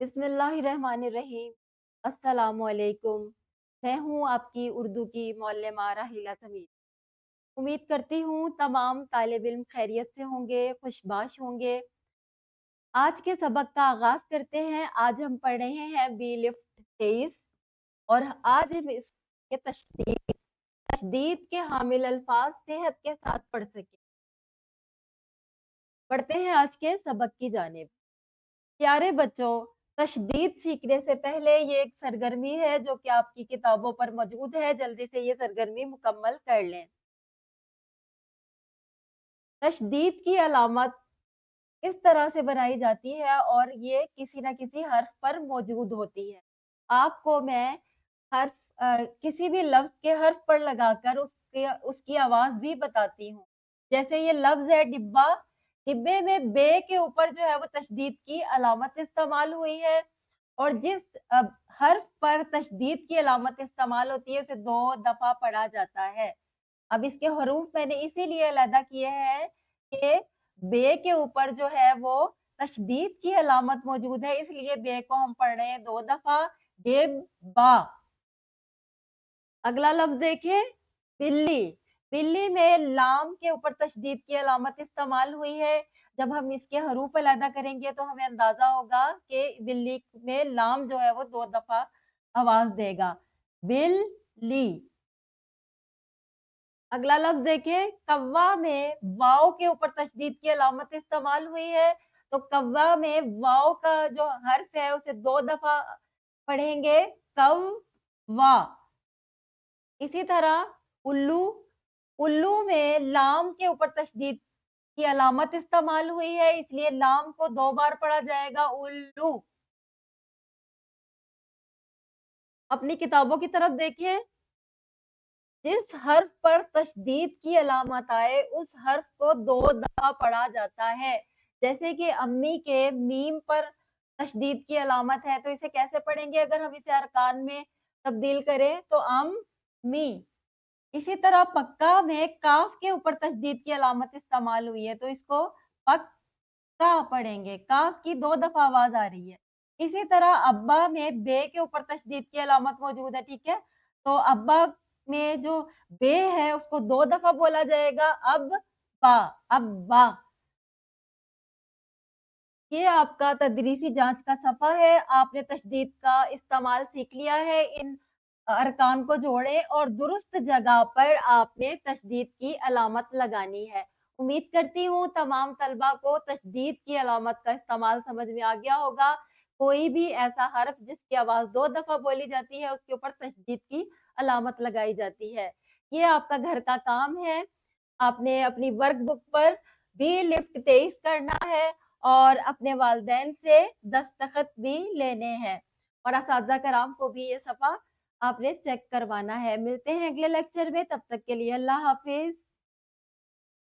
बिस्मिल्लाहिर्रहमानिर्रहीम। अस्सलामुअलैकुम। मैं हूँ आपकी उर्दू की मौल्लमा राहिला समीद। उम्मीद करती हूँ तमाम तालिब इल्म खैरियत से होंगे, खुशबाश होंगे। आज के सबक का आगाज़ करते हैं। आज हम पढ़ रहे हैं बी लिफ्ट 23 और आज हम इसके तशदीद के हामिल अल्फाज सेहत के साथ पढ़ सकें। पढ़ते हैं आज के सबक की जानिब। प्यारे बच्चों, तशदीद सीखने से पहले ये एक सरगर्मी है जो कि आपकी किताबों पर मौजूद है। जल्दी से ये सरगर्मी मुकम्मल कर लें। तशदीद की अलामत इस तरह से बनाई जाती है और ये किसी न किसी हर्फ पर मौजूद होती है। आपको मैं हर्फ किसी भी लफ्ज़ के हर्फ पर लगाकर उसकी आवाज़ भी बताती हूँ। जैसे ये लफ्ज़ है डिब्बा, डिब्बे में बे के ऊपर जो है वो तशदीद की अलामत इस्तेमाल हुई है और जिस हर्फ पर तशदीद की अलामत इस्तेमाल होती है उसे 2 दफ़ा पढ़ा जाता है। अब इसके हरूफ मैंने इसीलिए अलहदा किए हैं कि बे के ऊपर जो है वो तशदीद की अलामत मौजूद है, इसलिए बे को हम पढ़ रहे हैं 2 दफ़ा। डिब्बा। अगला लफ्ज़ देखिए, बिल्ली। बिल्ली में लाम के ऊपर तशदीद की अलामत इस्तेमाल हुई है। जब हम इसके हरूफ अलहदा करेंगे तो हमें अंदाज़ा होगा कि बिल्ली में लाम जो है वो 2 दफ़ा आवाज़ देगा। बिल्ली। अगला लफ्ज़ देखिए, कव्वा में वाव के ऊपर तशदीद की अलामत इस्तेमाल हुई है। तो कव्वा में वाव का जो हर्फ है उसे 2 दफ़ा पढ़ेंगे, कव्वा। इसी तरह उल्लू, उल्लू में लाम के ऊपर तशदीद की अलामत इस्तेमाल हुई है, इसलिए लाम को 2 बार पढ़ा जाएगा, उल्लू। अपनी किताबों की तरफ देखिए। जिस हर्फ पर तशदीद की अलामत आए उस हर्फ को 2 दफ़ा पढ़ा जाता है। जैसे कि अम्मी के मीम पर तशदीद की अलामत है तो इसे कैसे पढ़ेंगे अगर हम इसे अरकान में तब्दील करें तो मी। इसी तरह पक्का में काफ के ऊपर तशदीद की अलामत इस्तेमाल हुई है तो इसको पक्का पढ़ेंगे। काफ की 2 दफ़ा आवाज़ आ रही है। इसी तरह अब्बा में बे के ऊपर तशदीद की अलामत मौजूद है, ठीक है? तो अब्बा में जो बे है उसको 2 दफ़ा बोला जाएगा, अब्बा, अब्बा। ये आपका तदरीसी जाँच का सफ़ा है। आपने तशदीद का इस्तेमाल सीख लिया है। इन अरकान को जोड़ें और दुरुस्त जगह पर आपने तशदीद की अलामत लगानी है। उम्मीद करती हूँ तमाम तलबा को तशदीद की अलामत का इस्तेमाल समझ में आ गया होगा। कोई भी ऐसा हर्फ जिसकी आवाज़ 2 दफ़ा बोली जाती है उसके ऊपर तशदीद की अलामत लगाई जाती है। ये आपका घर का काम है। आपने अपनी वर्क बुक पर बी लिफ्ट 23 करना है और अपने वालिदैन से दस्तखत भी लेने हैं और असातिज़ा कराम को भी ये सफ़ा आपने चेक करवाना है। मिलते हैं अगले लेक्चर में, तब तक के लिए अल्लाह हाफ़िज़।